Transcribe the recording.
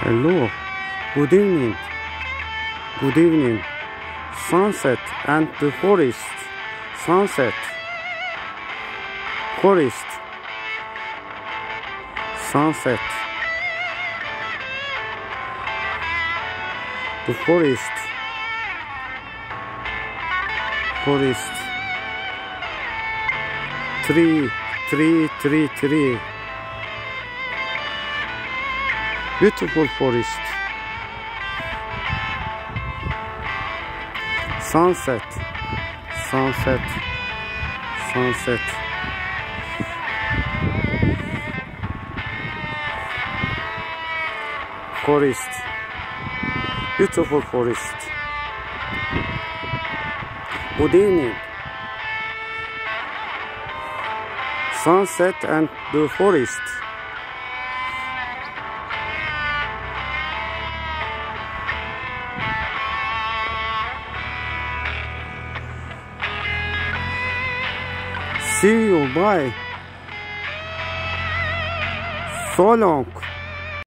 Hello, good evening. Good evening. Sunset and the forest. Sunset. Forest. Sunset. The forest. Forest. Tree. Tree, tree, tree. Beautiful forest. Sunset. Sunset. Sunset. Forest. Beautiful forest. Good evening. Sunset and the forest. See you, bye. So long.